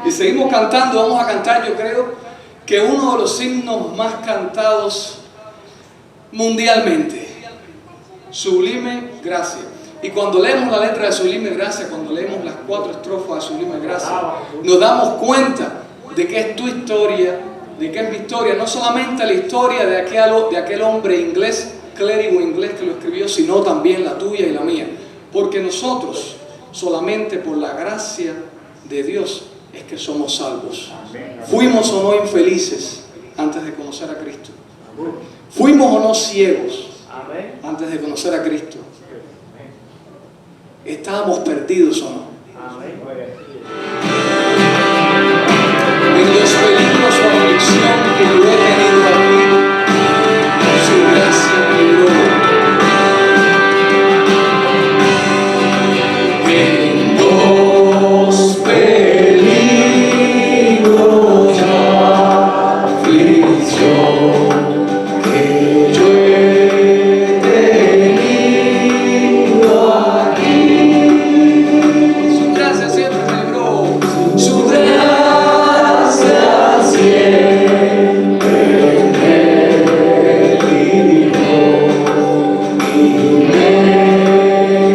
Y seguimos cantando, vamos a cantar, yo creo que uno de los himnos más cantados mundialmente, Sublime Gracia. Y cuando leemos la letra de Sublime Gracia, cuando leemos las 4 estrofas de Sublime Gracia, nos damos cuenta de que es tu historia, de que es mi historia, no solamente la historia de aquel hombre inglés, clérigo inglés que lo escribió, sino también la tuya y la mía. Porque nosotros, solamente por la gracia de Dios, es que somos salvos. Fuimos o no infelices antes de conocer a Cristo. Fuimos o no ciegos antes de conocer a Cristo. Estábamos perdidos o no. En los peligros o aflicción que yo he tenido aquí, su gracia me libró. En los peligros y aflicción que yo he tenido aquí, su gracia siempre me libró. Su gracia siempre me libró y me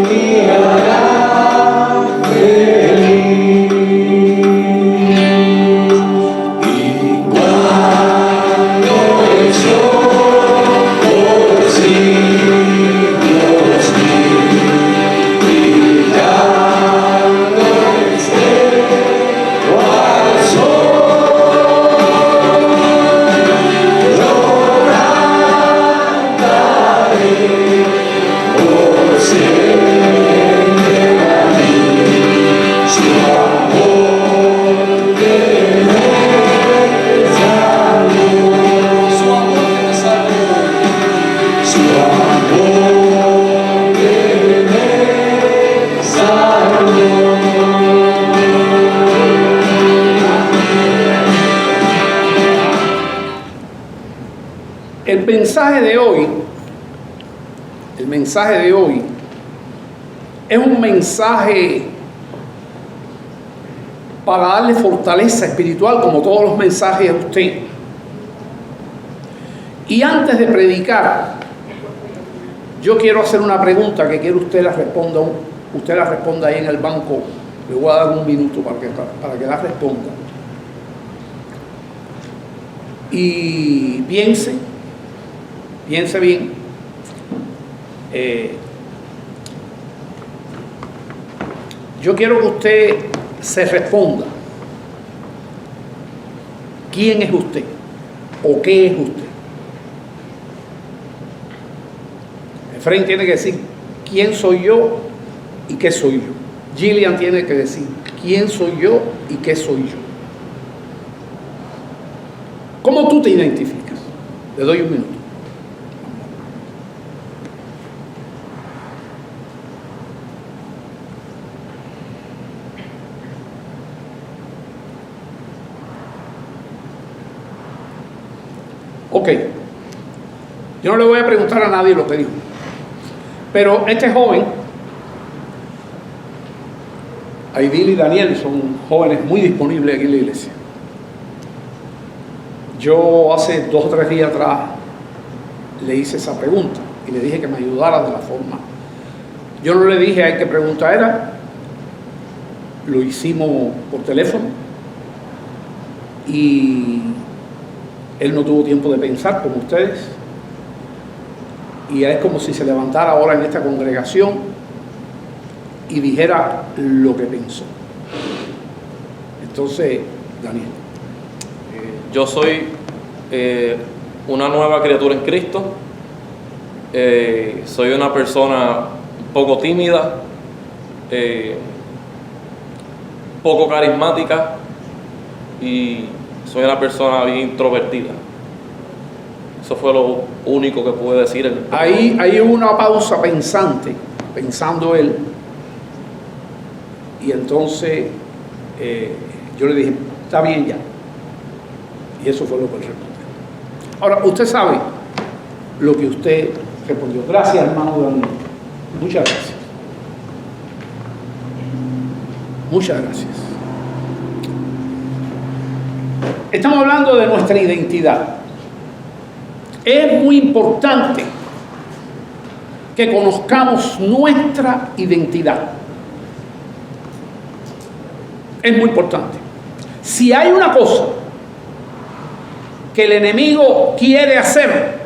guiará feliz. Y cuando yo por siglos brillando esté al sol, yo cantaré por siempre a mí su amor que me salvó, su amor que me salvó, su amor que me salvó. El mensaje de hoy es un mensaje para darle fortaleza espiritual, como todos los mensajes a usted. Y antes de predicar, yo quiero hacer una pregunta que quiero usted la responda ahí en el banco. Le voy a dar un minuto para que la responda. Y piense bien. Yo quiero que usted se responda. ¿Quién es usted? ¿O qué es usted? Efraín tiene que decir quién soy yo y qué soy yo. Gillian tiene que decir quién soy yo y qué soy yo. ¿Cómo tú te identificas? Le doy un minuto. Ok, yo no le voy a preguntar a nadie lo que dijo, pero este joven, Aidil y Daniel, son jóvenes muy disponibles aquí en la iglesia. Yo hace 2 o 3 días atrás le hice esa pregunta y le dije que me ayudara de la forma. Yo no le dije a él qué pregunta era, lo hicimos por teléfono y él no tuvo tiempo de pensar como ustedes, y es como si se levantara ahora en esta congregación y dijera lo que pensó. Entonces, Daniel. Yo soy una nueva criatura en Cristo. Soy una persona un poco tímida, poco carismática y soy una persona bien introvertida. Eso fue lo único que pude decir. Ahí hubo una pausa pensando él, y entonces yo le dije, está bien ya. Y eso fue lo que él respondió. Ahora, usted sabe lo que usted respondió. Gracias, hermano Daniel. Muchas gracias. Muchas gracias. Estamos hablando de nuestra identidad. Es muy importante que conozcamos nuestra identidad. Es muy importante. Si hay una cosa que el enemigo quiere hacer,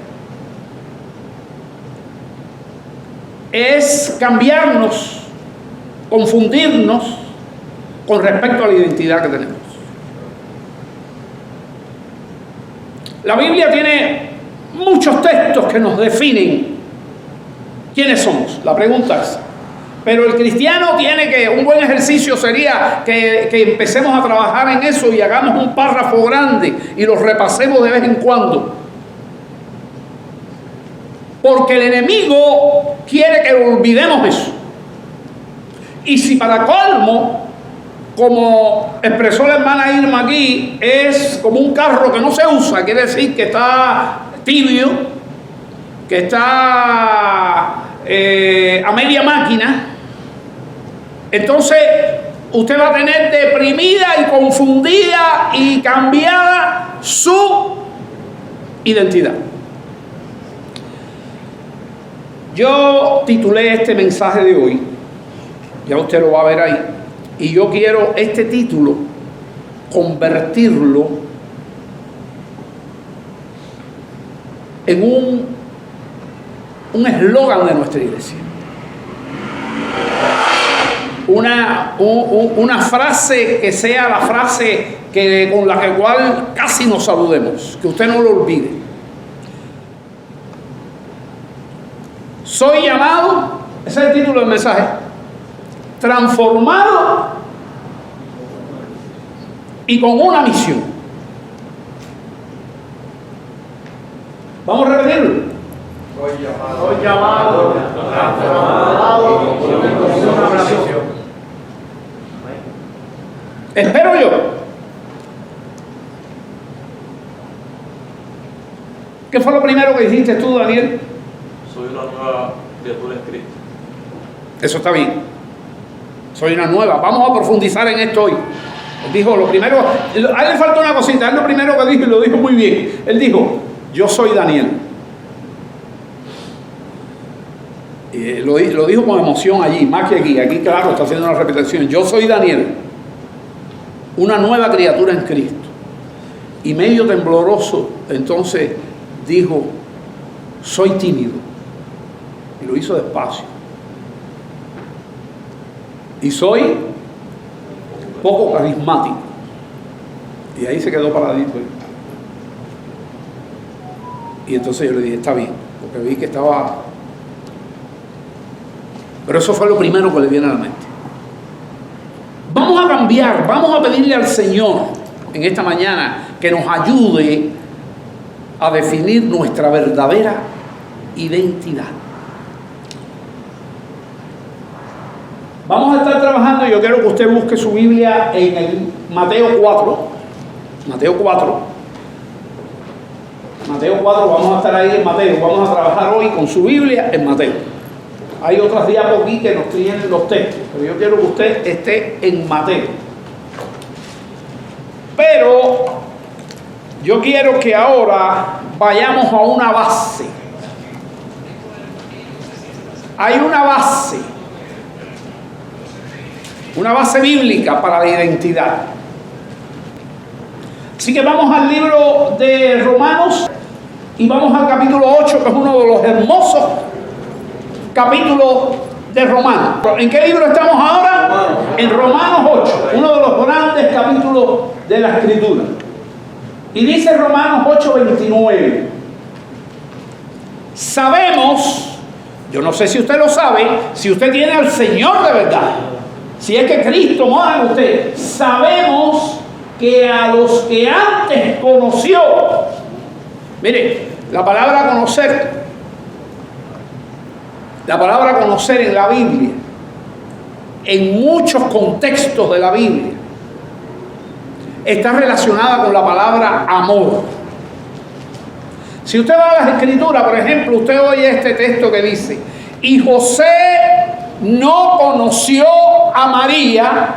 es cambiarnos, confundirnos con respecto a la identidad que tenemos. La Biblia tiene muchos textos que nos definen quiénes somos. La pregunta es, pero el cristiano tiene que, un buen ejercicio sería que empecemos a trabajar en eso y hagamos un párrafo grande y lo repasemos de vez en cuando. Porque el enemigo quiere que olvidemos eso. Y si para colmo, como expresó la hermana Irma aquí, es como un carro que no se usa, quiere decir que está tibio, que está a media máquina, entonces usted va a tener deprimida y confundida y cambiada su identidad. Yo titulé este mensaje de hoy, ya usted lo va a ver ahí, y yo quiero este título convertirlo en un eslogan de nuestra iglesia. Una frase que sea la frase con la cual casi nos saludemos, que usted no lo olvide. Soy llamado, ese es el título del mensaje, transformado y con una misión. Vamos a repetirlo. Soy llamado, transformado y con una misión. Espero yo ¿qué fue lo primero que dijiste tú, Daniel? Soy una nueva criatura en Cristo. Eso está bien. Soy una nueva. Vamos a profundizar en esto hoy. Él dijo lo primero, a él le faltó una cosita, él lo primero que dijo y lo dijo muy bien. Él dijo, yo soy Daniel. Lo dijo con emoción allí, más que aquí claro, está haciendo una repetición. Yo soy Daniel, una nueva criatura en Cristo. Y medio tembloroso, entonces dijo, soy tímido. Y lo hizo despacio. Y soy poco carismático. Y ahí se quedó paradito. Y entonces yo le dije, está bien, porque vi que estaba... Pero eso fue lo primero que le viene a la mente. Vamos a cambiar, vamos a pedirle al Señor en esta mañana que nos ayude a definir nuestra verdadera identidad. Vamos a estar trabajando, y yo quiero que usted busque su Biblia en el Mateo 4. Mateo 4, vamos a estar ahí en Mateo. Vamos a trabajar hoy con su Biblia en Mateo. Hay otras diapos aquí que nos tienen los textos, pero yo quiero que usted esté en Mateo. Pero yo quiero que ahora vayamos a una base. Hay una base bíblica para la identidad. Así que vamos al libro de Romanos y vamos al capítulo 8, que es uno de los hermosos capítulos de Romanos. ¿En qué libro estamos ahora? En Romanos 8, uno de los grandes capítulos de la Escritura. Y dice Romanos 8:29. Sabemos, yo no sé si usted lo sabe, si usted tiene al Señor de verdad, si es que Cristo mora en usted, sabemos que a los que antes conoció, mire, la palabra conocer en la Biblia, en muchos contextos de la Biblia, está relacionada con la palabra amor. Si usted va a las Escrituras, por ejemplo, usted oye este texto que dice, y José no conoció a María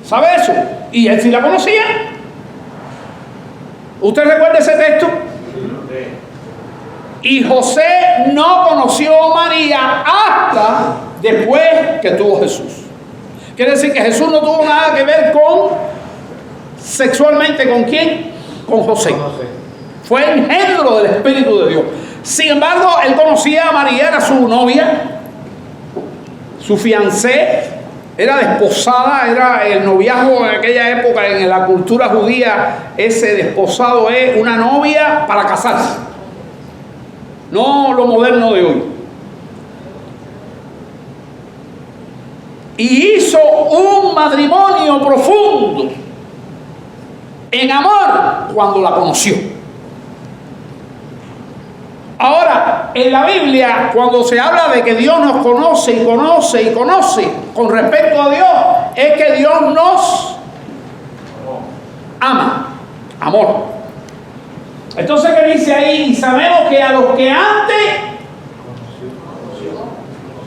¿Sabe eso? Y él sí la conocía. ¿Usted recuerda ese texto? Y José no conoció a María hasta después que tuvo Jesús. Quiere decir que Jesús no tuvo nada que ver sexualmente con ¿quién? Con José. Fue engendro del Espíritu de Dios. Sin embargo, él conocía a María, era su novia, su fiancé, era desposada, era el noviazgo en aquella época, en la cultura judía, ese desposado es una novia para casarse. No lo moderno de hoy. Y hizo un matrimonio profundo en amor cuando la conoció. Ahora, en la Biblia, cuando se habla de que Dios nos conoce y conoce y conoce con respecto a Dios, es que Dios nos ama. Amor. Entonces, ¿qué dice ahí? Y sabemos que a los que antes...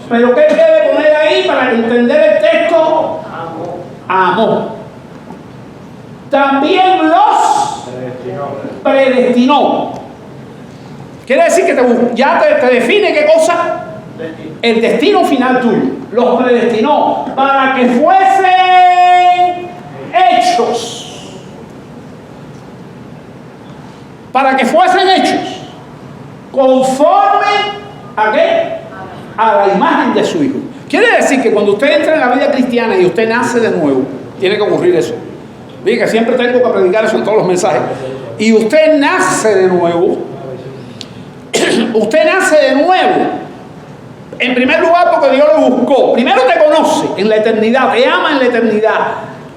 ¿Pero qué debe poner ahí para entender el texto? Amor. También los predestinó. Quiere decir que ya te define qué cosa. El destino final tuyo. Los predestinó para que fuesen hechos. Para que fuesen hechos. Conforme a qué? A la imagen de su Hijo. Quiere decir que cuando usted entra en la vida cristiana y usted nace de nuevo, tiene que ocurrir eso. Dije que siempre tengo que predicar eso en todos los mensajes. Y usted nace de nuevo. Usted nace de nuevo. En primer lugar porque Dios lo buscó. Primero te conoce en la eternidad, te ama en la eternidad.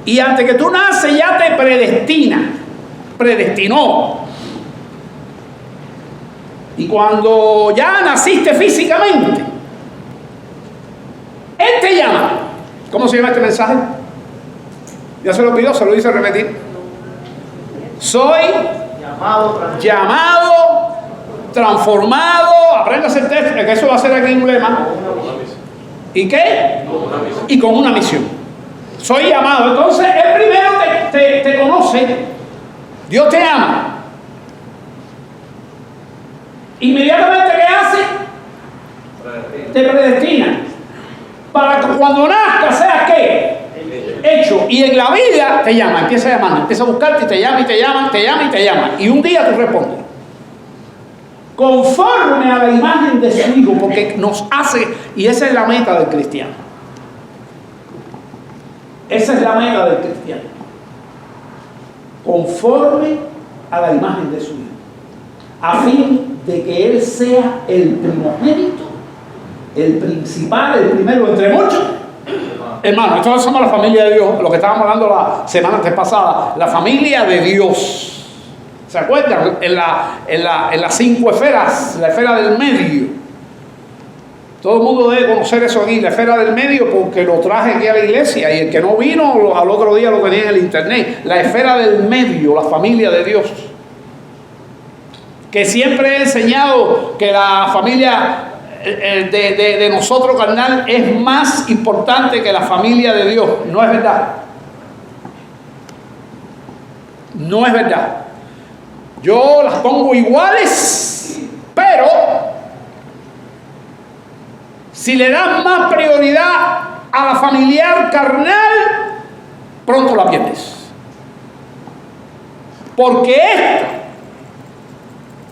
Y antes que tú naces ya te predestinó. Y cuando ya naciste físicamente, Él te llama. ¿Cómo se llama este mensaje? Ya se lo pidió, se lo hice repetir. Soy llamado, transformado. Apréndase el texto, que eso va a ser aquí un lema. ¿Y qué? Y con una misión. Soy llamado. Entonces, Él primero te conoce. Dios te ama. Inmediatamente, ¿qué hace? Te predestina. Para que cuando nazcas seas ¿qué? Hecho. Y en la vida te llama, empieza a llamar, empieza a buscarte y te llama y te llama, te llama y te llama. Y un día tú respondes. Conforme a la imagen de su Hijo, porque nos hace, y esa es la meta del cristiano. Esa es la meta del cristiano. Conforme a la imagen de su Hijo. A fin de que Él sea el primogénito, el principal, el primero entre muchos. Hermano, nosotros somos la familia de Dios, lo que estábamos hablando la semana antes pasada, la familia de Dios. ¿Se acuerdan? En las 5 esferas, la esfera del medio. Todo el mundo debe conocer eso aquí, la esfera del medio, porque lo traje aquí a la iglesia y el que no vino al otro día lo tenía en el internet. La esfera del medio, la familia de Dios. Que siempre he enseñado que la familia de nosotros carnal es más importante que la familia de Dios. No es verdad. No es verdad. Yo las pongo iguales, pero si le das más prioridad a la familiar carnal, pronto la pierdes. Porque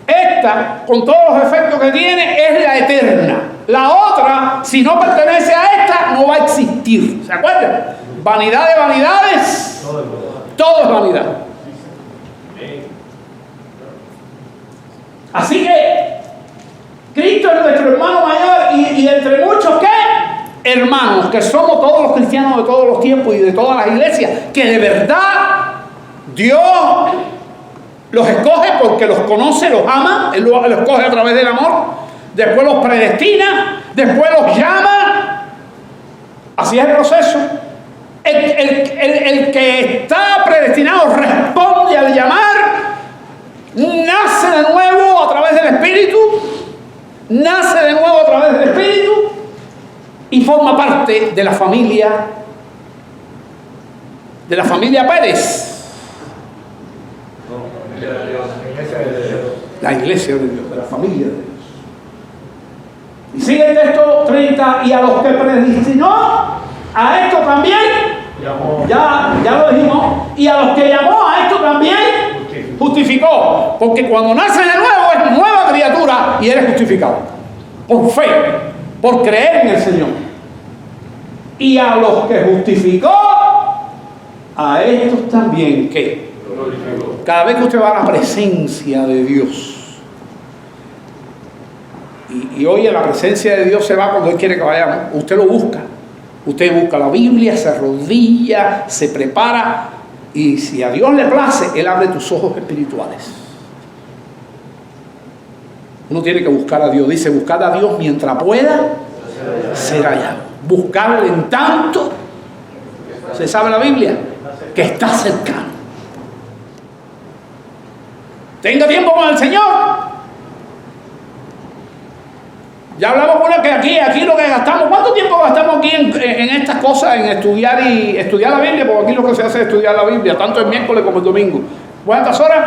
esta, con todos los efectos que tiene, es la eterna. La otra, si no pertenece a esta, no va a existir. ¿Se acuerdan? Vanidad de vanidades. Todo es vanidad. Así que Cristo es nuestro hermano mayor y entre muchos, ¿qué? Hermanos, que somos todos los cristianos de todos los tiempos y de todas las iglesias, que de verdad Dios los escoge porque los conoce, los ama, Él los escoge a través del amor, después los predestina, después los llama. Así es el proceso. El que está predestinado responde al llamar, nace de nuevo a través del Espíritu, nace de nuevo a través del Espíritu y forma parte de la familia de la familia Pérez. La iglesia de Dios, de la familia de Dios. Y sigue el texto 30, y a los que predestinó, a esto también, ya lo dijimos, y a los que llamó, a esto también justificó. Porque cuando nace de nuevo es nueva criatura y eres justificado. Por fe, por creer en el Señor. Y a los que justificó, a estos también, ¿qué? Cada vez que usted va a la presencia de Dios, y hoy en la presencia de Dios se va cuando Él quiere que vayamos, usted lo busca. Usted busca la Biblia, se arrodilla, se prepara, y si a Dios le place, Él abre tus ojos espirituales. Uno tiene que buscar a Dios. Dice, buscar a Dios mientras pueda ser hallado. Buscarle en tanto, ¿se sabe la Biblia? Que está cercano. Tenga tiempo con el Señor. Ya hablamos con él que aquí lo que gastamos, ¿cuánto tiempo gastamos aquí en estas cosas, en estudiar la Biblia? Porque aquí lo que se hace es estudiar la Biblia, tanto el miércoles como el domingo. ¿Cuántas horas?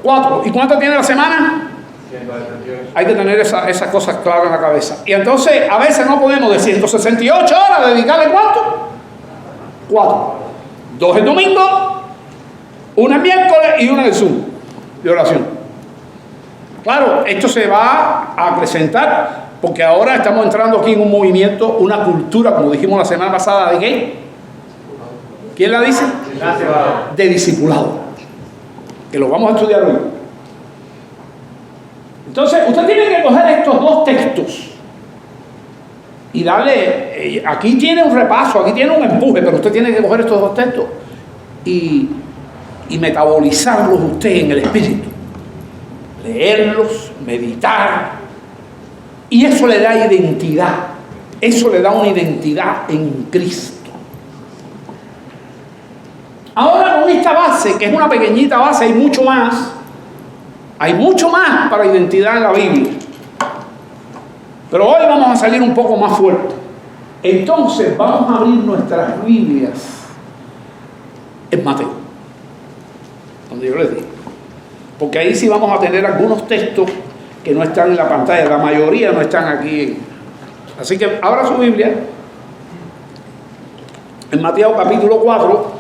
4. ¿Y cuánto tiene la semana? 178. Hay que tener esas cosas claras en la cabeza. Y entonces a veces no podemos de 168 horas dedicarle ¿cuánto? 4. 2 el domingo, 1 el miércoles y 1 el Zoom de oración. Claro, esto se va a acrecentar porque ahora estamos entrando aquí en un movimiento, una cultura, como dijimos la semana pasada, ¿de qué? ¿Quién la dice? De discipulado, que lo vamos a estudiar hoy. Entonces, usted tiene que coger estos 2 textos y darle, aquí tiene un repaso, aquí tiene un empuje, pero usted tiene que coger estos 2 textos y metabolizarlos usted en el espíritu. Leerlos, meditar, y eso le da identidad, eso le da una identidad en Cristo. Ahora con esta base, que es una pequeñita base, hay mucho más para identidad en la Biblia, pero hoy vamos a salir un poco más fuerte. Entonces vamos a abrir nuestras Biblias en Mateo, donde yo les dije, porque ahí sí vamos a tener algunos textos que no están en la pantalla, la mayoría no están aquí. Así que abra su Biblia en Mateo capítulo 4,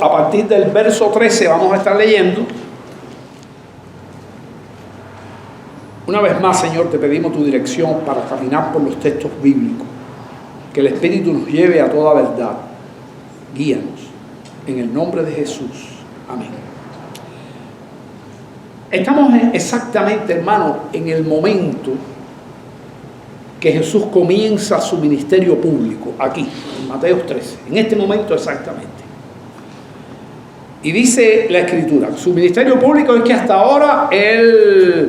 a partir del verso 13 vamos a estar leyendo. Una vez más, Señor, te pedimos tu dirección para caminar por los textos bíblicos, que el Espíritu nos lleve a toda verdad. Guíanos, en el nombre de Jesús. Amén. Estamos exactamente, hermanos, en el momento que Jesús comienza su ministerio público, aquí, en Mateo 13, en este momento exactamente. Y dice la Escritura, su ministerio público es que hasta ahora él,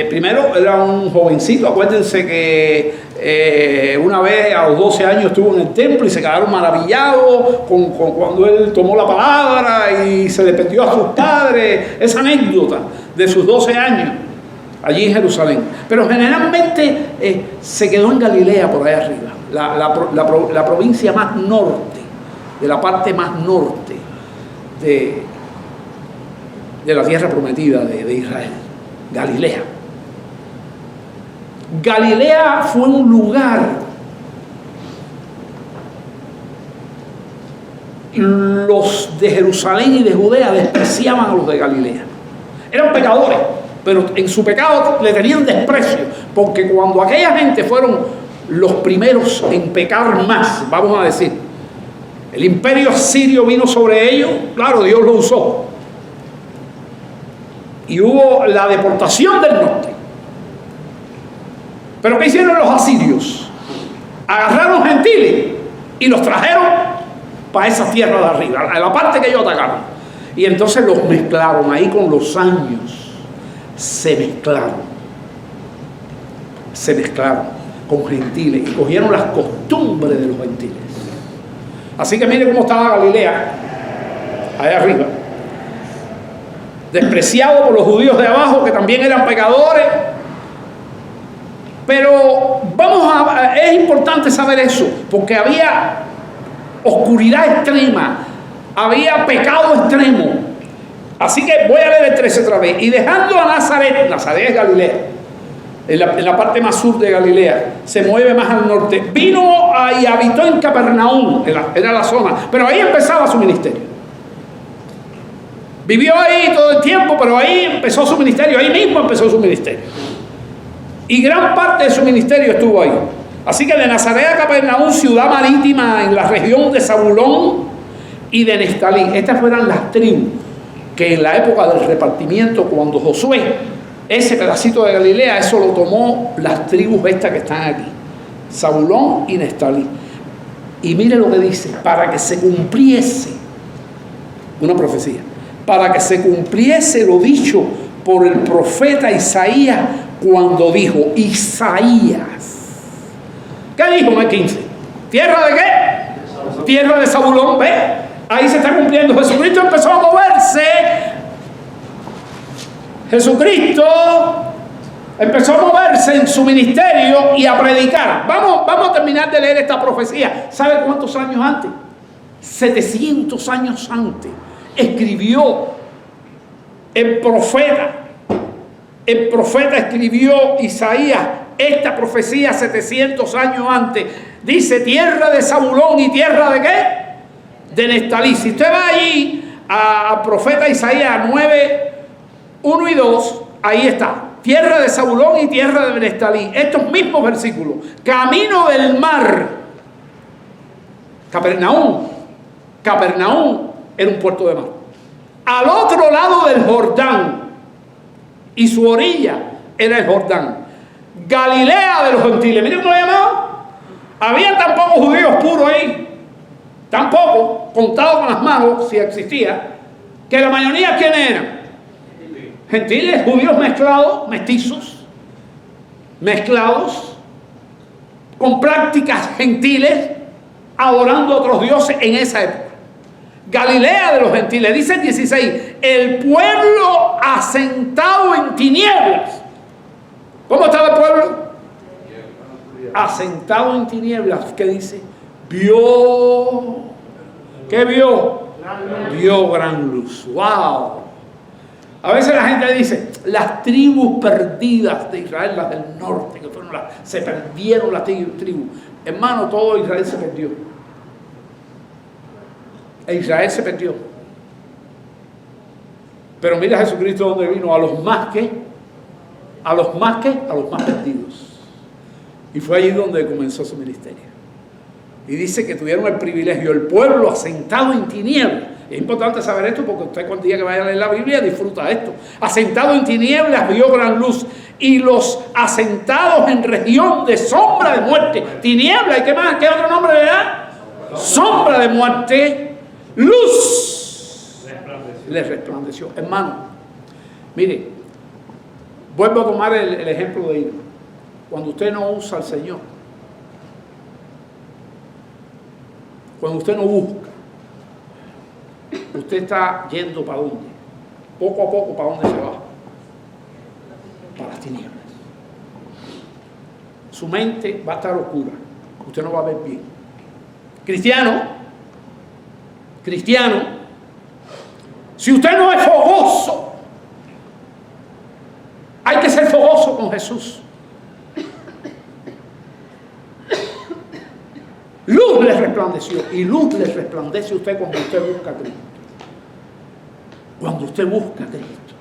primero era un jovencito, acuérdense que una vez a los 12 años estuvo en el templo y se quedaron maravillados cuando él tomó la palabra y se le pidió a sus padres, esa anécdota de sus 12 años allí en Jerusalén. Pero generalmente se quedó en Galilea, por allá arriba, la provincia más norte, de la parte más norte de la tierra prometida de Israel, Galilea. Galilea fue un lugar, los de Jerusalén y de Judea despreciaban a los de Galilea. Eran pecadores, pero en su pecado le tenían desprecio, porque cuando aquella gente fueron los primeros en pecar más, vamos a decir, el imperio asirio vino sobre ellos, claro, Dios lo usó, y hubo la deportación del norte. Pero ¿qué hicieron los asirios? Agarraron gentiles y los trajeron para esa tierra de arriba, a la parte que ellos atacaron. Y entonces los mezclaron, ahí con los años se mezclaron con gentiles y cogieron las costumbres de los gentiles. Así que mire cómo estaba Galilea, allá arriba, despreciado por los judíos de abajo, que también eran pecadores. Pero es importante saber eso, porque había oscuridad extrema, había pecado extremo. Así que voy a leer el 13 otra vez. Y dejando a Nazaret, Nazaret es Galilea, en la parte más sur de Galilea, se mueve más al norte, vino y habitó en Capernaum, era la zona, pero ahí empezaba su ministerio. Vivió ahí todo el tiempo, pero ahí empezó su ministerio, ahí mismo empezó su ministerio. Y gran parte de su ministerio estuvo ahí. Así que de Nazaret a Capernaum, ciudad marítima en la región de Zabulón y de Neftalí. Estas fueran las tribus que en la época del repartimiento, cuando Josué, ese pedacito de Galilea, eso lo tomó las tribus estas que están aquí, Zabulón y Neftalí. Y mire lo que dice, para que se cumpliese una profecía, para que se cumpliese lo dicho por el profeta Isaías cuando dijo, Isaías, ¿qué dijo en el 15? ¿Tierra de qué? Tierra de Zabulón, ¿ve? Ahí se está cumpliendo. Jesucristo empezó a moverse. Jesucristo empezó a moverse en su ministerio y a predicar. Vamos a terminar de leer esta profecía. ¿Sabe cuántos años antes? 700 años antes escribió el profeta. El profeta escribió Isaías esta profecía 700 años antes. Dice, tierra de Zabulón y tierra de ¿qué? De Neftalí. Si usted va allí al profeta Isaías 9, 1 y 2, ahí está. Tierra de Zabulón y tierra de Neftalí. Estos mismos versículos. Camino del mar. Capernaum era un puerto de mar. Al otro lado del Jordán. Y su orilla era el Jordán. Galilea de los gentiles. Miren cómo lo llamaban. Había tan pocos judíos puros ahí. Tampoco, contado con las manos, si existía, que la mayoría, ¿quiénes eran? Gentiles, judíos mezclados, mestizos, mezclados, con prácticas gentiles, adorando a otros dioses en esa época. Galilea de los gentiles, dice el 16, el pueblo asentado en tinieblas. ¿Cómo estaba el pueblo? Asentado en tinieblas, ¿qué dice? Vio, ¿qué vio? Vio gran luz. ¡Wow! A veces la gente dice, las tribus perdidas de Israel, las del norte, que fueron se perdieron las tribus. Hermano, todo Israel se perdió. Israel se perdió. Pero mira Jesucristo donde vino, a los más perdidos. Y fue allí donde comenzó su ministerio. Y dice que tuvieron el privilegio, el pueblo asentado en tinieblas. Es importante saber esto porque usted cualquier día que vaya a leer la Biblia disfruta esto. Asentado en tinieblas vio gran luz. Y los asentados en región de sombra de muerte. Tiniebla, ¿y qué más? ¿Qué otro nombre le da? Sombra de muerte. Luz les resplandeció. Hermano, mire, vuelvo a tomar el ejemplo de Ida. Cuando usted no usa al Señor, cuando usted no busca, usted está yendo ¿para dónde? Poco a poco, ¿para dónde se va? Para las tinieblas. Su mente va a estar oscura. Usted no va a ver bien. Cristiano, si usted no es fogoso, hay que ser fogoso con Jesús. Luz les resplandeció. Y luz les resplandece a usted cuando usted busca a Cristo. Cuando usted busca a Cristo.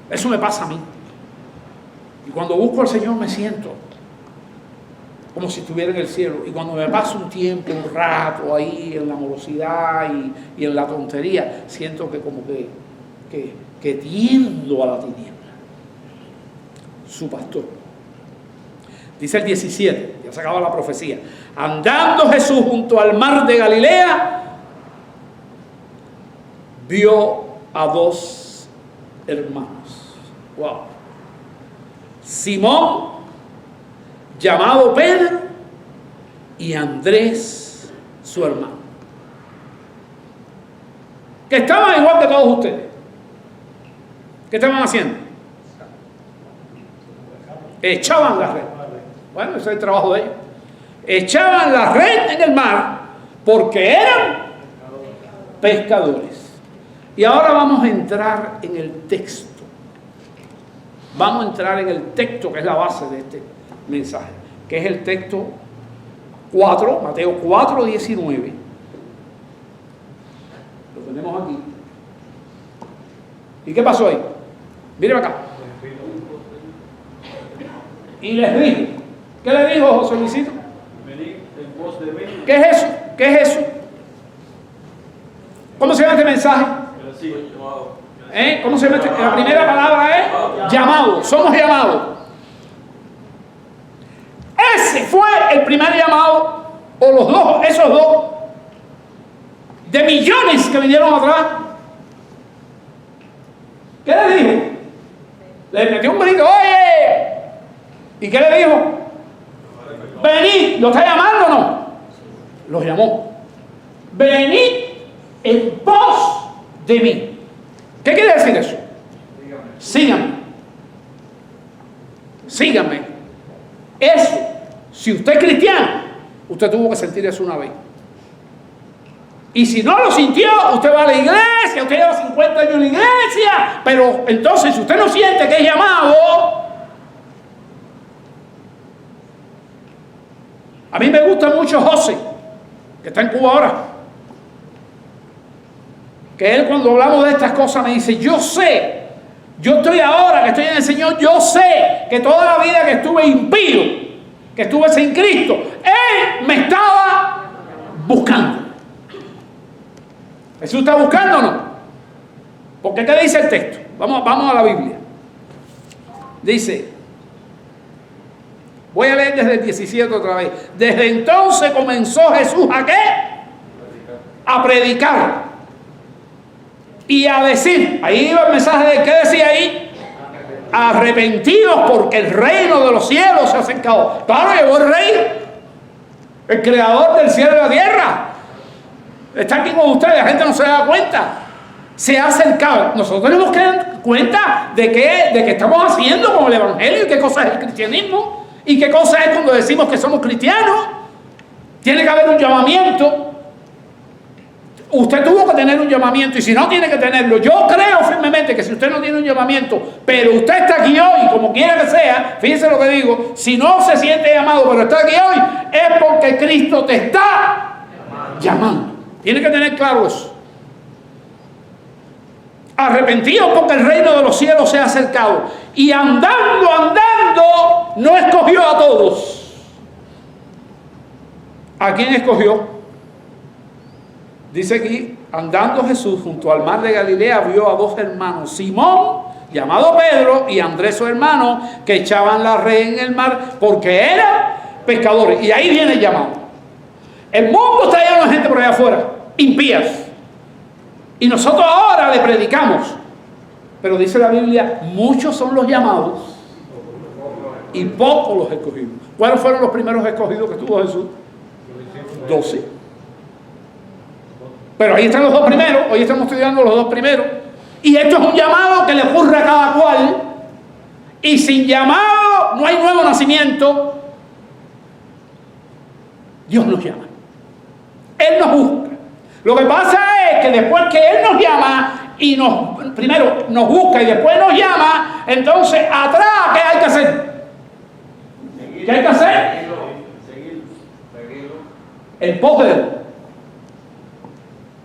Eso me pasa a mí. Y cuando busco al Señor me siento como si estuviera en el cielo. Y cuando me paso un tiempo, un rato ahí en la morosidad y en la tontería, siento que como que tiendo a la tiniebla. Su pastor. Dice el 17, ya se acaba la profecía. Andando Jesús junto al mar de Galilea, vio a dos hermanos. Wow. Simón, llamado Pedro, y Andrés, su hermano. Que estaban igual que todos ustedes. ¿Qué estaban haciendo? Echaban la red. Bueno, ese es el trabajo de ellos. Echaban la red en el mar porque eran pescadores. Y ahora vamos a entrar en el texto. Vamos a entrar en el texto que es la base de este mensaje, que es el texto 4, Mateo 4:19. Lo tenemos aquí. ¿Y qué pasó ahí? Miren acá. Y les dijo. ¿Qué le dijo José Luisito? Venid en pos de mí. ¿Qué es eso? ¿Qué es eso? ¿Cómo se llama este mensaje? ¿Cómo se llama este? La primera palabra es llamado. Somos llamados. Ese fue el primer llamado, o los dos, esos dos, de millones que vinieron atrás. ¿Qué le dijo? Le metió un grito, ¡oye! ¿Y qué le dijo? Venid, ¿lo está llamando o no? Los llamó. Venid en pos de mí. ¿Qué quiere decir eso? Síganme. Síganme. Eso, si usted es cristiano, usted tuvo que sentir eso una vez. Y si no lo sintió, usted va a la iglesia, usted lleva 50 años en la iglesia, pero entonces si usted no siente que es llamado, a mí me gusta mucho José, que está en Cuba ahora, que él cuando hablamos de estas cosas me dice, yo sé, yo estoy ahora que estoy en el Señor, yo sé que toda la vida que estuve impío, que estuve sin Cristo, Él me estaba buscando. ¿Jesús está buscando o no? Porque ¿qué dice el texto? Vamos a la Biblia. Dice, voy a leer desde el 17 otra vez. Desde entonces comenzó Jesús ¿a qué? A predicar. Y a decir, ahí iba el mensaje de ¿qué decía ahí? Arrepentidos porque el reino de los cielos se ha acercado. Claro, llegó el rey, el creador del cielo y la tierra. Está aquí con ustedes, la gente no se da cuenta. Se ha acercado. Nosotros tenemos que dar cuenta de qué estamos haciendo con el evangelio y qué cosa es el cristianismo y qué cosa es cuando decimos que somos cristianos. Tiene que haber un llamamiento. Usted tuvo que tener un llamamiento y si no tiene que tenerlo, yo creo firmemente que si usted no tiene un llamamiento, pero usted está aquí hoy, como quiera que sea, fíjese lo que digo, si no se siente llamado, pero está aquí hoy, es porque Cristo te está llamando. Tiene que tener claro eso. Arrepentidos porque el reino de los cielos se ha acercado. Y andando, no escogió a todos. ¿A quién escogió? Dice aquí, andando Jesús junto al mar de Galilea, vio a dos hermanos, Simón, llamado Pedro, y Andrés su hermano, que echaban la red en el mar porque eran pescadores. Y ahí viene el llamado. El mundo está lleno de gente por allá afuera, impías. Y nosotros ahora le predicamos. Pero dice la Biblia, muchos son los llamados y pocos los escogidos. ¿Cuáles fueron los primeros escogidos que tuvo Jesús? 12. Pero ahí están los dos primeros, hoy estamos estudiando los dos primeros. Y esto es un llamado que le ocurre a cada cual. Y sin llamado no hay nuevo nacimiento. Dios nos llama. Él nos busca. Lo que pasa es que después que Él nos llama y primero nos busca y después nos llama, entonces atrás, ¿qué hay que hacer? ¿Qué hay que hacer? El pos de Él.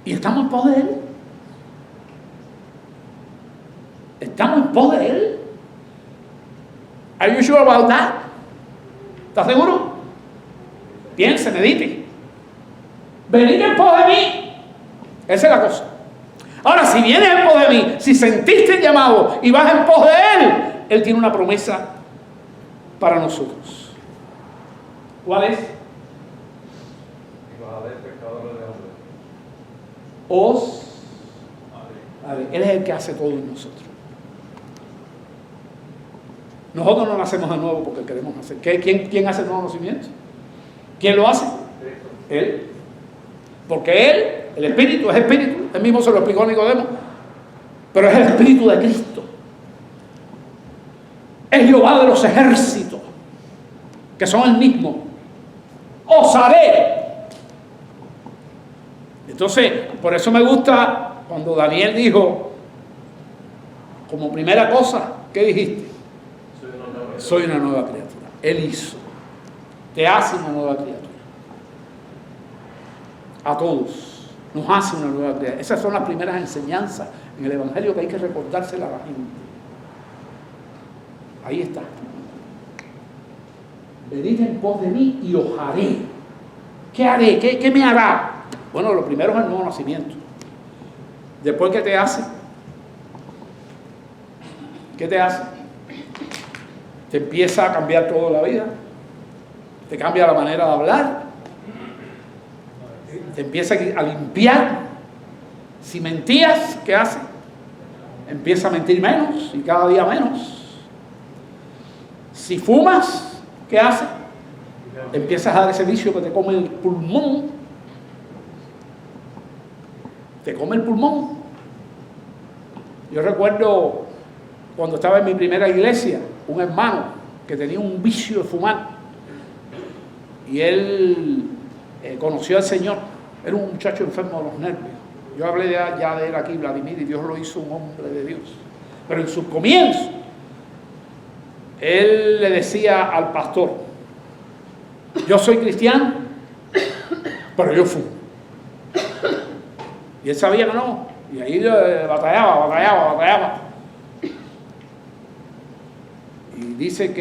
¿Y estamos en pos de Él? ¿Estamos en pos de Él? ¿Are you sure about that? ¿Estás seguro? Piense, medite. Venid en pos de mí. Esa es la cosa. Ahora, si vienes en pos de mí, si sentiste el llamado y vas en pos de Él, Él tiene una promesa para nosotros. ¿Cuál es? Él es el que hace todo en nosotros. Nosotros no nacemos de nuevo porque queremos hacer. ¿Quién hace el nuevo nacimiento? ¿Quién lo hace? Él. Porque Él, el Espíritu, es Espíritu. Él mismo se lo explicó a Nicodemo. Pero es el Espíritu de Cristo. Es Jehová de los ejércitos, que son el mismo. Os haré. Entonces, por eso me gusta cuando Daniel dijo, como primera cosa, ¿qué dijiste? Soy una nueva criatura. Él hizo. Te hace una nueva criatura. A todos. Nos hace una nueva criatura. Esas son las primeras enseñanzas en el Evangelio que hay que recordársela a la gente. Ahí está. Venid en pos de mí y os haré. ¿Qué haré? ¿Qué me hará? Bueno, lo primero es el nuevo nacimiento. Después, ¿qué te hace? ¿Qué te hace? Te empieza a cambiar toda la vida. Te cambia la manera de hablar. Te empieza a limpiar. Si mentías, ¿qué hace? Empieza a mentir menos y cada día menos. Si fumas, ¿qué hace? Empiezas a dar ese vicio que te come el pulmón. Te come el pulmón. Yo recuerdo cuando estaba en mi primera iglesia, un hermano que tenía un vicio de fumar. Y él conoció al Señor. Era un muchacho enfermo de los nervios. Yo hablé ya de él aquí, Vladimir, y Dios lo hizo un hombre de Dios. Pero en su comienzo, él le decía al pastor, yo soy cristiano, pero yo fumo. Y él sabía que no. Y ahí batallaba. Y dice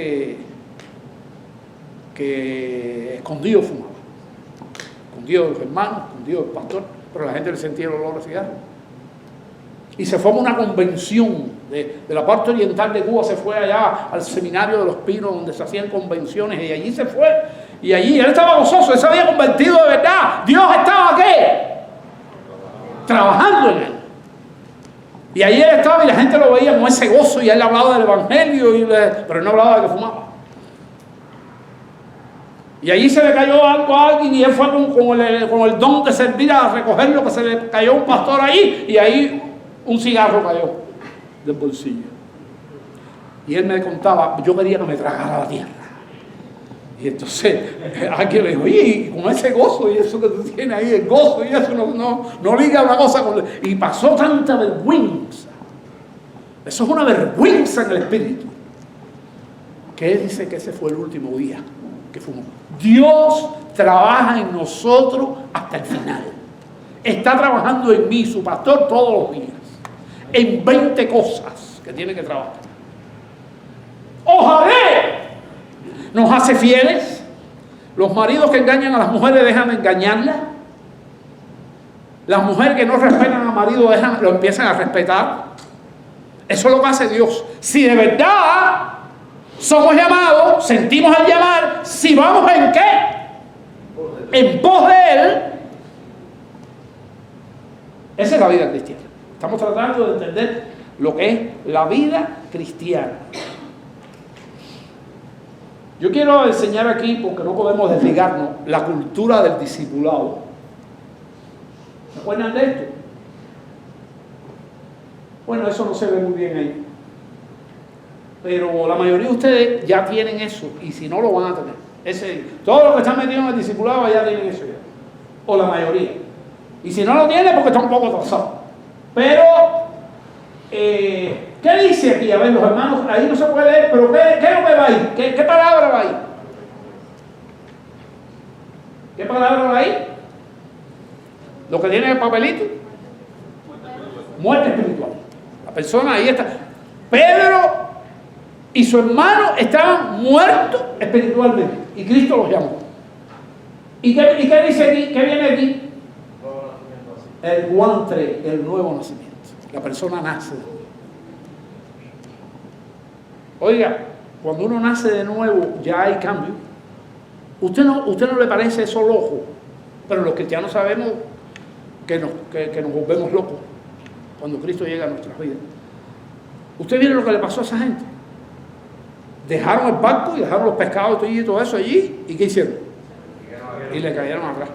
que escondido fumaba. Escondido de los hermanos, escondido del pastor, pero la gente le sentía el olor a cigarro. Y se forma una convención de la parte oriental de Cuba, se fue allá al seminario de los Pinos, donde se hacían convenciones, y allí se fue. Y allí él estaba gozoso, él se había convertido de verdad. Dios estaba ¿qué? Trabajando en él. Y allí él estaba y la gente lo veía con ese gozo, y él hablaba del evangelio, pero él no hablaba de que fumaba. Y allí se le cayó algo a alguien y él fue con el don de servir a recoger lo que se le cayó a un pastor ahí, y ahí un cigarro cayó del bolsillo. Y él me contaba, yo quería que me tragara la tierra. Y entonces alguien le dijo, oye, y con ese gozo y eso que tú tienes ahí, el gozo y eso no liga una cosa con... Y pasó tanta vergüenza. Eso es una vergüenza en el espíritu. Que él dice que ese fue el último día que fumó. Dios trabaja en nosotros hasta el final. Está trabajando en mí, su pastor, todos los días. En 20 cosas que tiene que trabajar. ¡Ojalá! Nos hace fieles. Los maridos que engañan a las mujeres dejan de engañarlas. Las mujeres que no respetan al marido lo empiezan a respetar. Eso es lo que hace Dios. Si de verdad somos llamados, sentimos el llamar, si vamos ¿en qué? En pos de Él. Esa es la vida cristiana. Estamos tratando de entender lo que es la vida cristiana. Yo quiero enseñar aquí, porque no podemos desligarnos, la cultura del discipulado. ¿Se acuerdan de esto? Bueno, eso no se ve muy bien ahí. Pero la mayoría de ustedes ya tienen eso, y si no lo van a tener. Todos los que están metidos en el discipulado ya tienen eso ya. O la mayoría. Y si no lo tienen, porque está un poco atrasado. Pero, ¿qué dice aquí? A ver, los hermanos, ahí no se puede leer, pero ¿qué es lo que va ahí? ¿Qué palabra va ahí? ¿Qué palabra va ahí? Lo que tiene en el papelito. Muerte espiritual. La persona ahí está. Pedro y su hermano estaban muertos espiritualmente. Y Cristo los llamó. ¿Y qué dice aquí? ¿Qué viene aquí? El Juan 3, el nuevo nacimiento. La persona nace. Oiga, cuando uno nace de nuevo, ya hay cambio. ¿Usted no le parece eso loco? Pero los cristianos sabemos que nos volvemos locos cuando Cristo llega a nuestras vidas. ¿Usted vio lo que le pasó a esa gente? Dejaron el barco y dejaron los pescados y todo eso allí. ¿Y qué hicieron? Y le cayeron atrás.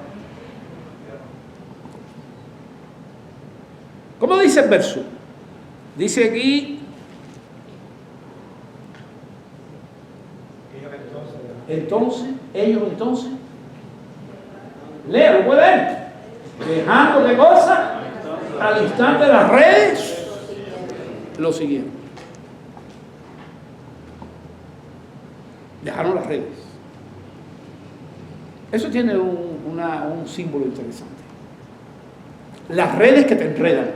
¿Cómo dice el verso? Dice aquí, ellos entonces, léalo, puede leer. Dejando qué cosa, al instante las redes, lo siguieron. Dejaron las redes. Eso tiene un símbolo interesante. Las redes que te enredan.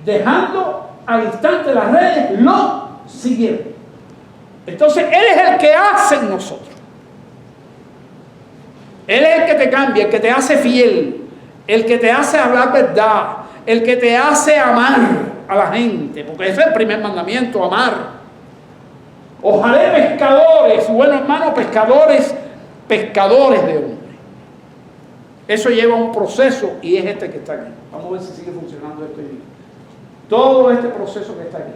Dejando al instante las redes, lo siguieron. Entonces, Él es el que hace en nosotros. Él es el que te cambia, el que te hace fiel, el que te hace hablar verdad, el que te hace amar a la gente, porque ese es el primer mandamiento, amar. Os haré pescadores, bueno hermano, pescadores de hombres. Eso lleva un proceso y es este que está aquí. Vamos a ver si sigue funcionando esto. Todo este proceso que está aquí.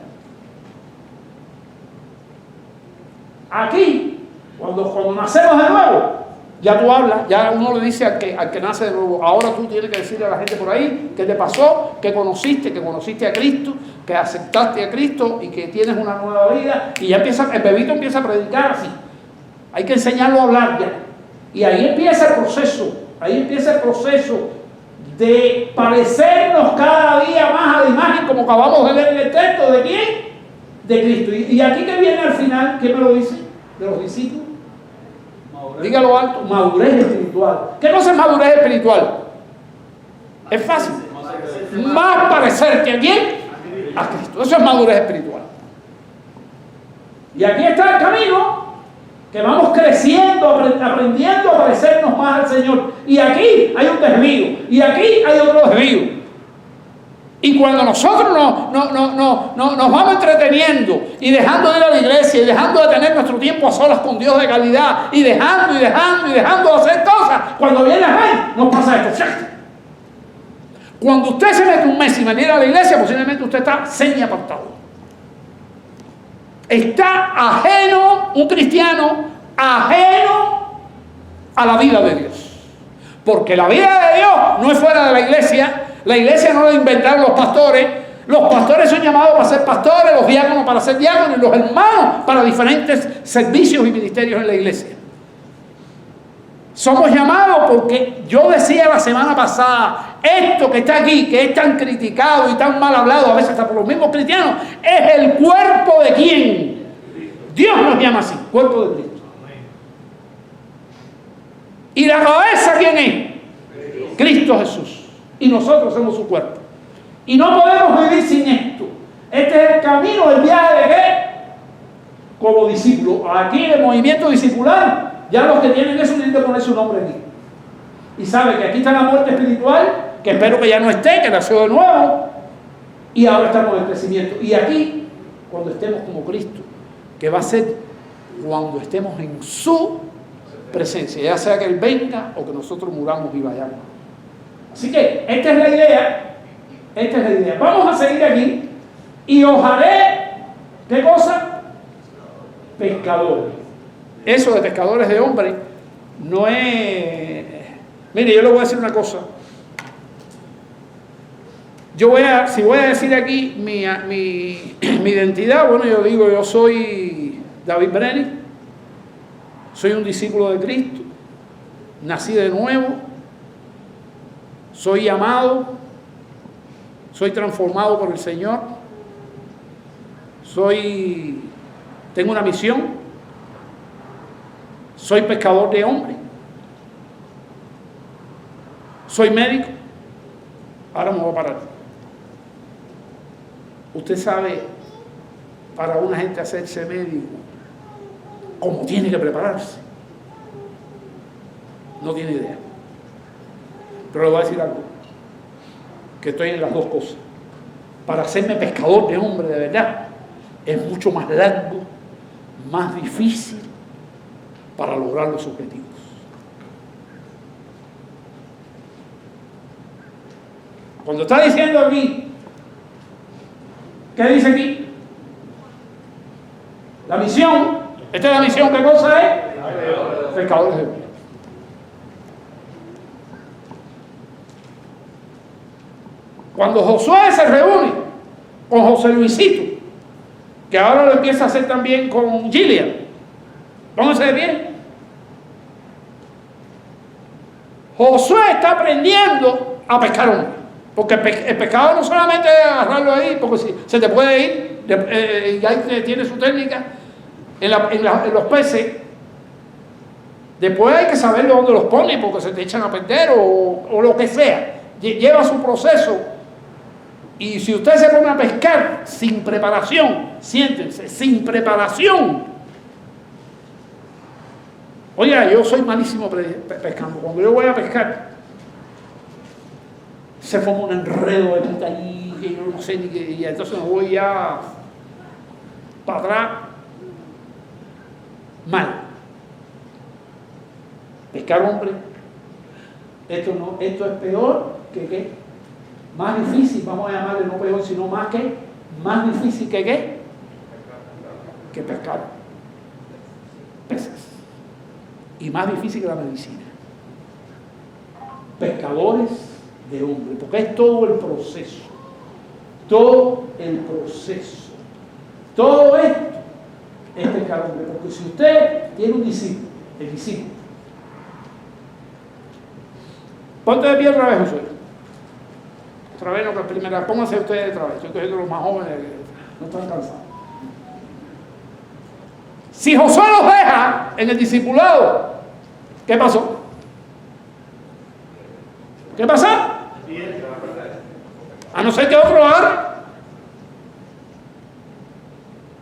Aquí, cuando nacemos de nuevo, ya tú hablas, ya uno le dice al que nace de nuevo, ahora tú tienes que decirle a la gente por ahí qué te pasó, que conociste a Cristo, que aceptaste a Cristo y que tienes una nueva vida. Y ya el bebito empieza a predicar así. Hay que enseñarlo a hablar ya. Y ahí empieza el proceso de parecernos cada día más a la imagen, como acabamos de ver en el texto. ¿De quién? De Cristo. Y aquí que viene al final, ¿qué me lo dice? De los discípulos. Dígalo alto, madurez espiritual. ¿Qué cosa es madurez espiritual? Es fácil. Más parecerte a quién? A Cristo. Eso es madurez espiritual. Y aquí está el camino, que vamos creciendo, aprendiendo a parecernos más al Señor. Y aquí hay un desvío, y aquí hay otro desvío. Y cuando nosotros nos vamos entreteniendo y dejando de ir a la iglesia y dejando de tener nuestro tiempo a solas con Dios de calidad y dejando de hacer cosas, cuando viene a ver, nos pasa esto. Cuando usted se mete un mes sin venir a la iglesia, posiblemente usted está semi-apartado. Está ajeno, un cristiano ajeno a la vida de Dios. Porque la vida de Dios no es fuera de la iglesia. La iglesia no la inventaron los pastores. Los pastores son llamados para ser pastores, los diáconos para ser diáconos y los hermanos para diferentes servicios y ministerios en la iglesia. Somos llamados porque yo decía la semana pasada, esto que está aquí, que es tan criticado y tan mal hablado a veces hasta por los mismos cristianos, es el cuerpo de quién. Dios nos llama así, cuerpo de Cristo. ¿Y la cabeza quién es? Cristo Jesús. Y nosotros somos su cuerpo. Y no podemos vivir sin esto. Este es el camino del viaje de qué? Como discípulo. Aquí en el movimiento discipular, ya los que tienen eso tienen que poner su nombre aquí. Y saben que aquí está la muerte espiritual, que espero que ya no esté, que nació de nuevo. Y ahora estamos en crecimiento. Y aquí, cuando estemos como Cristo, que va a ser cuando estemos en su presencia, ya sea que Él venga o que nosotros muramos y vayamos. Así que esta es la idea. Vamos a seguir aquí y os haré, ¿qué cosa? Pescadores. Eso de pescadores de hombres no es... Mire, yo le voy a decir una cosa. Si voy a decir aquí mi identidad, bueno, yo digo, yo soy David Brenny, soy un discípulo de Cristo, nací de nuevo, soy llamado, soy transformado por el Señor, tengo una misión, soy pescador de hombres, soy médico. Ahora me voy a parar. Usted sabe, para una gente hacerse médico, cómo tiene que prepararse. No tiene idea. Pero le voy a decir algo, que estoy en las dos cosas. Para hacerme pescador de hombre de verdad, es mucho más largo, más difícil para lograr los objetivos. Cuando está diciendo aquí, ¿qué dice aquí? La misión, esta es la misión, ¿qué cosa es? Pescadores de hombres. Cuando Josué se reúne con José Luisito, que ahora lo empieza a hacer también con Gillian, pónganse de pie. Josué está aprendiendo a pescar hombres. Porque el pescado no solamente es agarrarlo ahí, porque si se te puede ir, y ahí tiene su técnica en los peces. Después hay que saber dónde los pone, porque se te echan a perder o lo que sea. Lleva su proceso. Y si usted se pone a pescar sin preparación, siéntense, sin preparación. Oiga, yo soy malísimo pescando. Cuando yo voy a pescar, se forma un enredo de puta allí, que yo no sé ni qué, y entonces me voy ya para atrás, mal. Pescar, hombre, esto es peor que qué, más difícil, vamos a llamarle no peor, sino más difícil que qué, que pescar peces, y más difícil que la medicina. Pescadores de hombre, porque es todo el proceso, todo esto es pescar hombre, porque si usted tiene un discípulo, el discípulo, ponte de pie otra vez, Josué. Otra vez, no, que primera, pónganse ustedes otra vez. Estoy cogiendo los más jóvenes que no están cansados. Si Josué los deja en el discipulado, ¿qué pasó? ¿Qué pasó? A no ser que otro lo haga.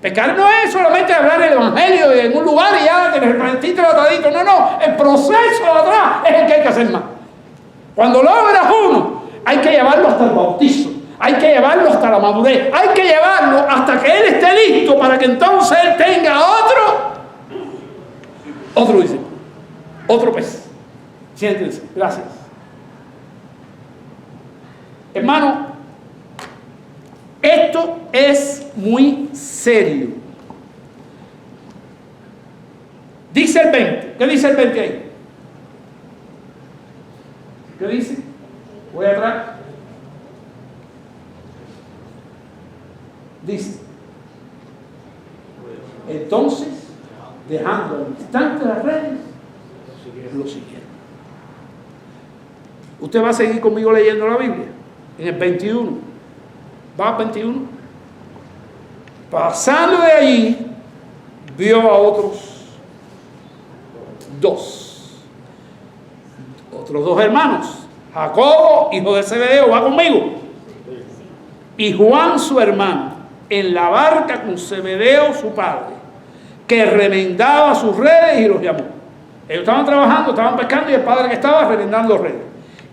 Pescar no es solamente hablar el evangelio en un lugar y ya te repartiste el atadito. No, el proceso de atrás es el que hay que hacer más. Cuando logras uno, hay que llevarlo hasta el bautizo, hay que llevarlo hasta la madurez, hay que llevarlo hasta que él esté listo para que entonces él tenga otro discípulo, otro pez. Siéntense, gracias. Hermano, esto es muy serio. Dice el 20, ¿qué dice el 20 ahí? ¿Qué dice? Voy atrás. Dice, entonces, dejando al instante las redes, lo siguieron. Usted va a seguir conmigo leyendo la Biblia. En el 21. Va al 21. Pasando de allí, vio a otros dos hermanos, Jacobo, hijo de Zebedeo, va conmigo, y Juan su hermano, en la barca con Zebedeo su padre, que remendaba sus redes y los llamó. Ellos estaban trabajando, estaban pescando, y el padre que estaba remendando redes.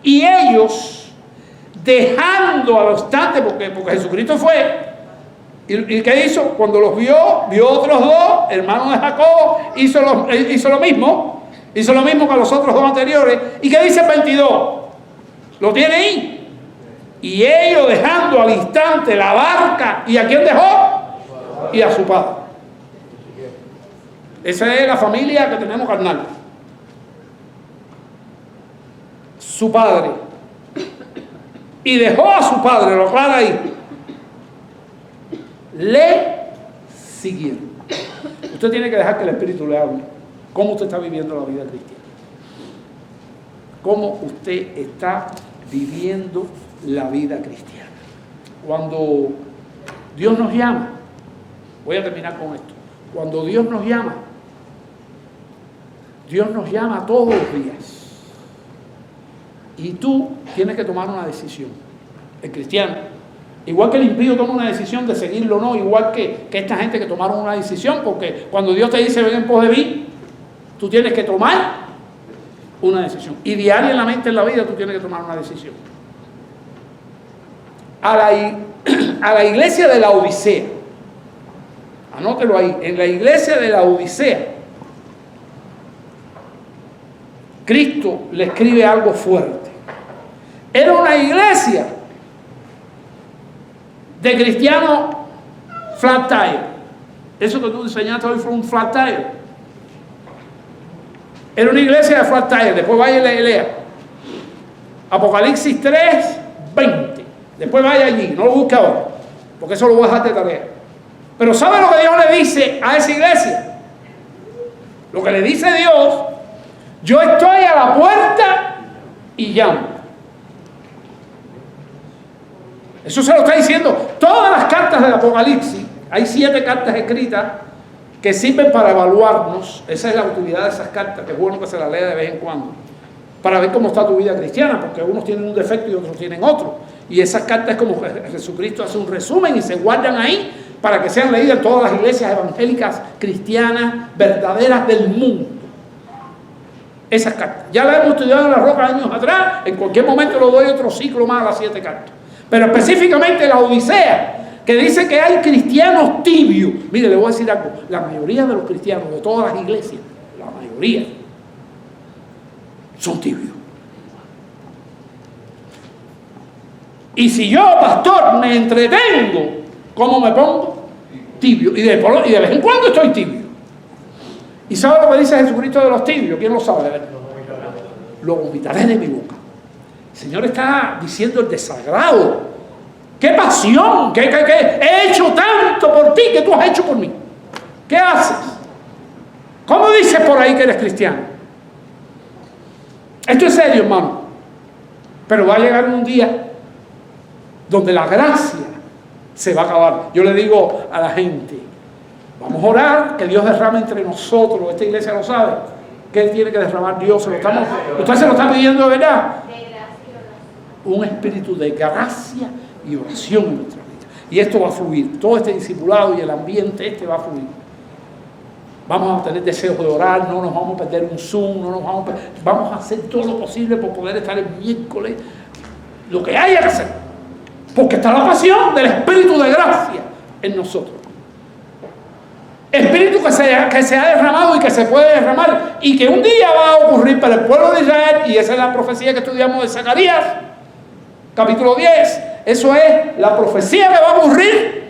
Y ellos, dejando al obstante, porque Jesucristo fue, ¿y qué hizo? Cuando los vio otros dos, hermanos de Jacobo, hizo lo mismo. Hizo lo mismo que los otros dos anteriores. ¿Y qué dice el 22? ¿Lo tiene ahí? Y ellos dejando al instante la barca. ¿Y a quién dejó? Y a su padre. Esa es la familia que tenemos carnal. Su padre. Y dejó a su padre, lo aclara ahí. Le siguieron. Usted tiene que dejar que el Espíritu le hable. ¿Cómo usted está viviendo la vida cristiana? ¿Cómo usted está viviendo la vida cristiana? Cuando Dios nos llama, voy a terminar con esto. Cuando Dios nos llama todos los días. Y tú tienes que tomar una decisión. El cristiano, igual que el impío toma una decisión de seguirlo o no, igual que esta gente que tomaron una decisión, porque cuando Dios te dice ven en pos de mí, tú tienes que tomar una decisión. Y diariamente en la vida tú tienes que tomar una decisión. A la iglesia de la Odisea, anótelo ahí, en la iglesia de la Odisea, Cristo le escribe algo fuerte. Era una iglesia de cristianos flat tire. Eso que tú enseñaste hoy fue un flat tire. Era una iglesia de flat tire. Después vaya y lea Apocalipsis 3, 20. Después vaya allí, no lo busque ahora, porque eso lo voy a dejar de tarea. Pero ¿sabe lo que Dios le dice a esa iglesia? Lo que le dice Dios: yo estoy a la puerta y llamo. Eso se lo está diciendo todas las cartas del Apocalipsis. Hay 7 cartas escritas que sirven para evaluarnos. Esa es la utilidad de esas cartas, que es bueno que se las lea de vez en cuando, para ver cómo está tu vida cristiana, porque unos tienen un defecto y otros tienen otro. Y esas cartas es como Jesucristo hace un resumen y se guardan ahí para que sean leídas en todas las iglesias evangélicas cristianas verdaderas del mundo. Esas cartas. Ya las hemos estudiado en La Roca años atrás, en cualquier momento lo doy otro ciclo más a las 7 cartas. Pero específicamente la Odisea, que dice que hay cristianos tibios. Mire, le voy a decir algo. La mayoría de los cristianos de todas las iglesias, la mayoría, son tibios. Y si yo, pastor, me entretengo, ¿cómo me pongo? Tibio. Y de vez en cuando estoy tibio. ¿Y sabe lo que dice Jesucristo de los tibios? ¿Quién lo sabe? Lo vomitaré de mi boca. El Señor está diciendo el desagrado. ¡Qué pasión! ¿Qué? He hecho tanto por ti que tú has hecho por mí. ¿Qué haces? ¿Cómo dices por ahí que eres cristiano? Esto es serio, hermano. Pero va a llegar un día donde la gracia se va a acabar. Yo le digo a la gente, vamos a orar, que Dios derrame entre nosotros. Esta iglesia lo sabe, que Él tiene que derramar. Dios usted se lo está pidiendo de verdad. Un espíritu de gracia y oración en nuestra vida. Y esto va a fluir. Todo este discipulado y el ambiente va a fluir. Vamos a tener deseos de orar, no nos vamos a perder un Zoom, vamos a hacer todo lo posible por poder estar el miércoles, lo que haya que hacer. Porque está la pasión del espíritu de gracia en nosotros. Espíritu que se ha derramado y que se puede derramar y que un día va a ocurrir para el pueblo de Israel, y esa es la profecía que estudiamos de Zacarías, capítulo 10. Eso es la profecía que va a ocurrir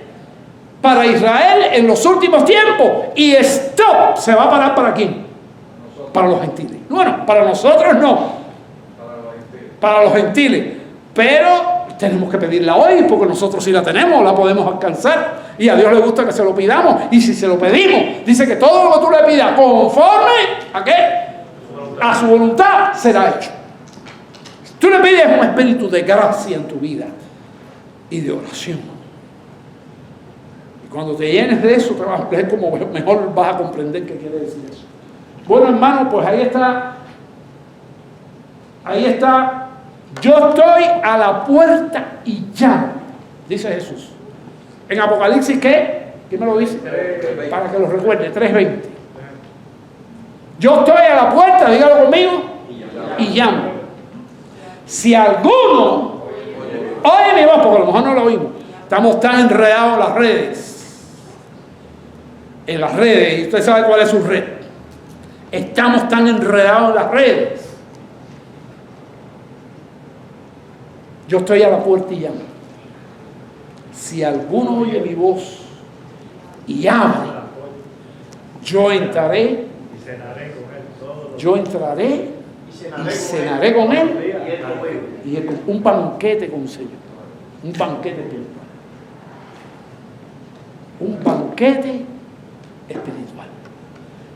para Israel en los últimos tiempos. Y stop, se va a parar ¿para quién? Para los gentiles. Bueno, para nosotros no. Para los gentiles. Pero tenemos que pedirla hoy, porque nosotros sí la tenemos, la podemos alcanzar. Y a Dios le gusta que se lo pidamos. Y si se lo pedimos, dice que todo lo que tú le pidas conforme ¿a qué? A su voluntad será hecho. Tú le pides un espíritu de gracia en tu vida y de oración. Y cuando te llenes de eso, es como mejor vas a comprender qué quiere decir eso. Bueno, hermano, pues ahí está. Ahí está. Yo estoy a la puerta y llamo, dice Jesús. En Apocalipsis, ¿qué? ¿Quién me lo dice? Para que lo recuerde, 3:20. Yo estoy a la puerta, dígalo conmigo, y llamo. Si alguno oye mi voz, porque a lo mejor no lo oímos, estamos tan enredados en las redes. En las redes, y usted sabe cuál es su red. Estamos tan enredados en las redes. Yo estoy a la puerta y llamo. Si alguno oye mi voz y abre, yo entraré. Yo entraré y cenaré con él. Y un banquete con el Señor. Un banquete espiritual. Un banquete espiritual.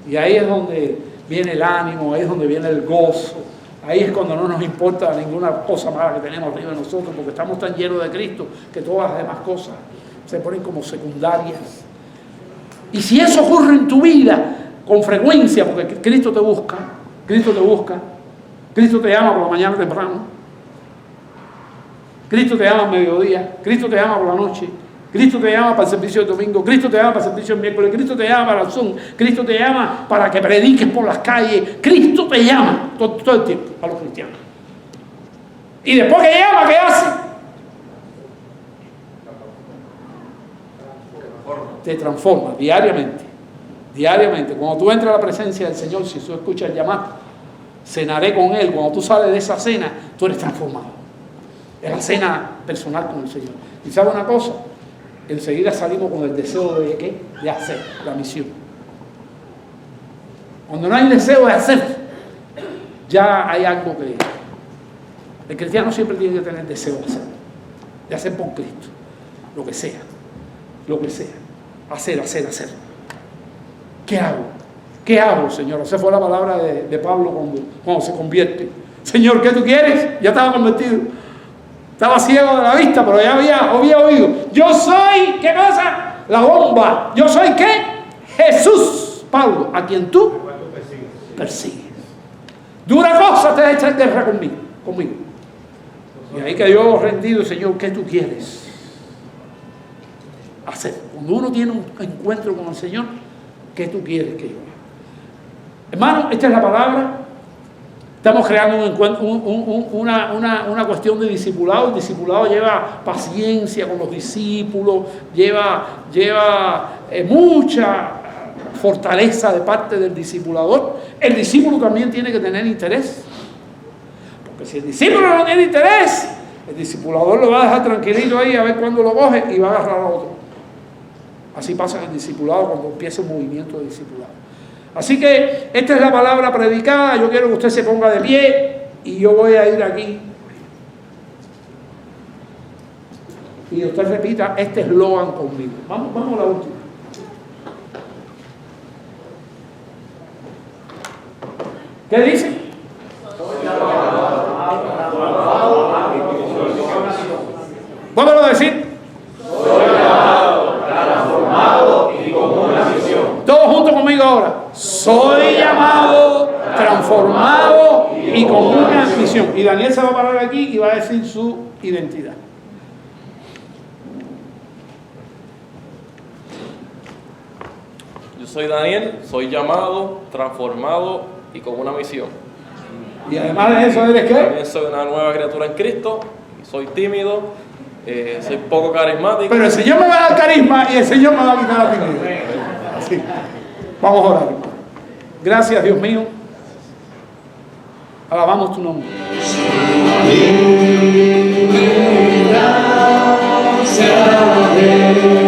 Y ahí es donde viene el ánimo, ahí es donde viene el gozo. Ahí es cuando no nos importa ninguna cosa mala que tenemos arriba de nosotros, porque estamos tan llenos de Cristo que todas las demás cosas se ponen como secundarias. Y si eso ocurre en tu vida con frecuencia, porque Cristo te busca, Cristo te llama por la mañana temprano, Cristo te llama al mediodía, Cristo te llama por la noche, Cristo te llama para el servicio del domingo, Cristo te llama para el servicio del miércoles, Cristo te llama para el Zoom, Cristo te llama para que prediques por las calles, Cristo te llama todo el tiempo a los cristianos. Y después que llama, ¿qué hace? Te transforma diariamente. Diariamente. Cuando tú entras a la presencia del Señor, si tú escuchas el llamado, cenaré con Él. Cuando tú sales de esa cena, tú eres transformado. Es la cena personal con el Señor. Y ¿sabe una cosa? Enseguida salimos con el deseo de ¿qué? De hacer la misión. Cuando no hay deseo de hacer, ya hay algo que... El cristiano siempre tiene que tener deseo de hacer por Cristo, lo que sea, hacer. ¿Qué hago? ¿Qué hago, Señor? Esa fue la palabra de Pablo cuando se convierte. Señor, ¿qué tú quieres? Ya estaba convertido. Estaba ciego de la vista, pero ya había oído. Yo soy, ¿qué cosa? La bomba. Yo soy, ¿qué? Jesús, Pablo, a quien tú persigues. Dura cosa te echar guerra conmigo. Y ahí quedó rendido, Señor, ¿qué tú quieres hacer? Cuando uno tiene un encuentro con el Señor, ¿qué tú quieres que yo haga? Hermano, esta es la palabra. Estamos creando un encuentro, una cuestión de discipulado. El discipulado lleva paciencia con los discípulos, lleva mucha fortaleza de parte del discipulador. El discípulo también tiene que tener interés. Porque si el discípulo no tiene interés, el discipulador lo va a dejar tranquilito ahí a ver cuándo lo coge y va a agarrar a otro. Así pasa en el discipulado cuando empieza un movimiento de discipulado. Así que esta es la palabra predicada. Yo quiero que usted se ponga de pie y yo voy a ir aquí. Y usted repita este eslogan conmigo. Vamos a la última. ¿Qué dice? Vuélvelo a decir. Todos juntos conmigo ahora. Soy llamado, transformado y con una misión. Y Daniel se va a parar aquí y va a decir su identidad. Yo soy Daniel, soy llamado, transformado y con una misión. Y además de eso, ¿eres qué? También soy una nueva criatura en Cristo, soy tímido, soy poco carismático. Pero el Señor me va a dar carisma y el Señor me va a quitar la timidez. Así. Vamos a orar, hermano. Gracias, Dios mío. Alabamos tu nombre. Gracias.